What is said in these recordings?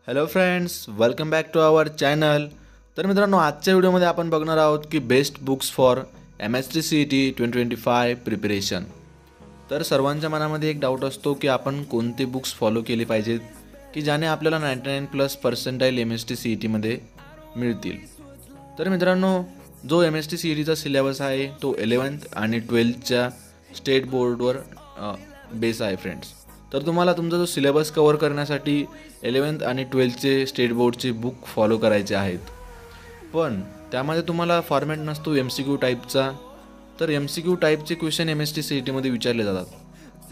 Hello friends, welcome back to our channel. तर मित्रांनो, आजच्या व्हिडिओमध्ये आपण बघणार आहोत की best books for MST CET 2025 preparation. तर सर्वांच्या मनामध्ये एक डाऊट असतो की आपण कोणते बुक्स फॉलो केले पाहिजेत की ज्याने आपल्याला 99+ MST CET मध्ये मिळतील. तर मित्रांनो, जो MST CETचा सिलेबस आहे तो 11th आणि 12thच्या स्टेट बोर्डवर बेस आहे फ्रेंड्स. तर तुम्हाला तुमचा जो सिलेबस कव्हर करण्यासाठी 11th आणि 12thचे स्टेट बोर्डचे बुक फॉलो करायचे आहेत, पण त्यामध्ये तुम्हाला फॉर्मॅट नसतो MCQ टाईपचा. तर MCQ टाईपचे क्वेश्चन MST CET मध्ये विचारले जातात.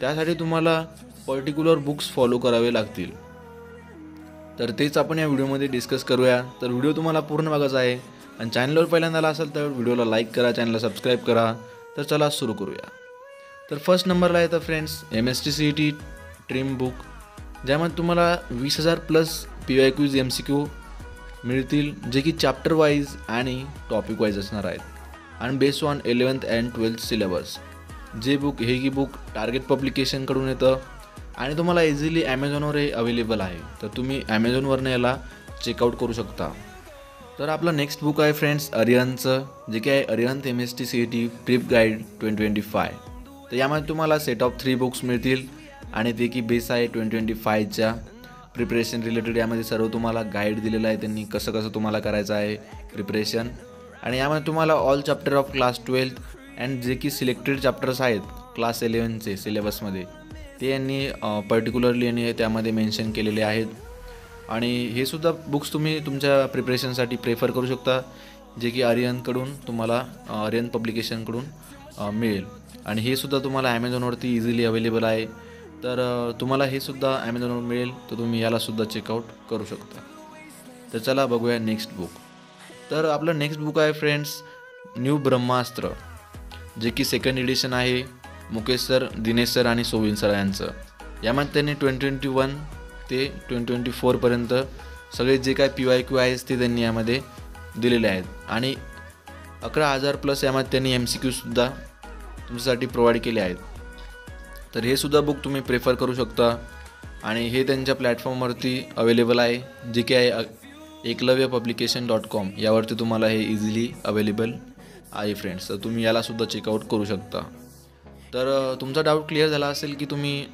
त्यासाठी तुम्हाला पर्टिक्युलर बुक्स फॉलो करावे लागतील. तर तेच आपण या व्हिडिओमध्ये डिस्कस करूया. तर व्हिडिओ तुम्हाला पूर्ण बघायचा आहे आणि चॅनलवर पहिल्यांदा आला असेल तर व्हिडिओला लाईक करा, चॅनलला सबस्क्राईब करा. तर चला सुरू करूया. तर फर्स्ट नंबरला येतं friends MST CET trim book, ज्यामध्ये तुम्हाला 20,000+ PYQs MCQ मिळतील, जे की चॅप्टर वाईज आणि टॉपिक वाईज असणार आहेत आणि based on 11th and 12th syllabus. जे बुक हे की बुक टार्गेट पब्लिकेशनकडून येतं आणि तुम्हाला इझिली ॲमेझॉनवरही अवेलेबल आहे. तर तुम्ही ॲमेझॉनवरनं याला चेकआउट करू शकता. तर आपलं नेक्स्ट बुक आहे फ्रेंड्स अरिहंतचं, जे की आहे Arihant MST CET prep guide 2025. तर यामध्ये तुम्हाला सेट ऑफ 3 बुक्स मिळतील आणि ते की बेस आहे 2025च्या प्रिपरेशन रिलेटेड. यामध्ये सर्व तुम्हाला गाईड दिलेलं आहे त्यांनी, कसं कसं तुम्हाला करायचं आहे प्रिपरेशन. आणि यामध्ये तुम्हाला all chapter of class 12th and जे की सिलेक्टेड चॅप्टर्स आहेत क्लास 11चे सिलेबसमध्ये, ते यांनी पर्टिक्युलरली यांनी त्यामध्ये मेन्शन केलेले आहेत. आणि हे सुद्धा बुक्स तुम्ही तुमच्या प्रिपरेशनसाठी प्रेफर करू शकता, जे की अरिहंतकडून तुम्हाला अरिहंत पब्लिकेशनकडून मिळेल. आणि हे सुद्धा तुम्हाला ॲमेझॉनवरती इझिली अवेलेबल आहे. तर तुम्हाला हे सुद्धा ॲमेझॉनवर मिळेल, तर तुम्ही यालासुद्धा चेकआउट करू शकता. तर चला बघूया नेक्स्ट बुक. तर आपलं नेक्स्ट बुक आहे फ्रेंड्स न्यू ब्रह्मास्त्र, जे की 2nd एडिशन आहे. मुकेश सर, दिनेश सर आणि सोविन सर यांचं. यामध्ये त्यांनी 2021 ते 2024पर्यंत सगळे जे काय PYQ आहेत ते त्यांनी यामध्ये दिलेले आहेत आणि 11,000+ यामध्ये त्यांनी MCQसुद्धा तुमच्यासाठी प्रोव्हाइड केले आहेत. तर हे सुद्धा बुक तुम्ही प्रेफर करू शकता आणि हे त्यांच्या प्लॅटफॉर्मवरती अवेलेबल आहे, जे की आहे eklavyapublication.com. यावरती तुम्हाला हे इझिली अवेलेबल आहे फ्रेंड्स. तर तुम्ही यालासुद्धा चेकआउट करू शकता. तर तुमचा डाऊट क्लिअर झाला असेल की तुम्ही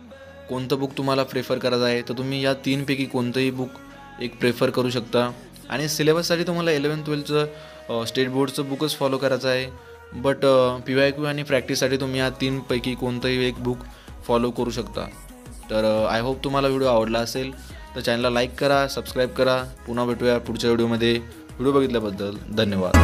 कोणतं बुक तुम्हाला प्रेफर करायचं आहे, तर तुम्ही या 3पैकी कोणतंही बुक एक प्रेफर करू शकता. आणि सिलेबससाठी तुम्हाला 11th 12thचं स्टेट बोर्डचं बुकच फॉलो करायचं आहे, बट PYQ आणि प्रॅक्टिससाठी तुम्ही या 3पैकी कोणतंही एक बुक फॉलो करू शकता. तर आय होप तुम्हाला व्हिडिओ आवडला असेल. तर चॅनलला लाईक करा, सबस्क्राईब करा. पुन्हा भेटूया पुढच्या व्हिडिओमध्ये. व्हिडिओ बघितल्याबद्दल धन्यवाद.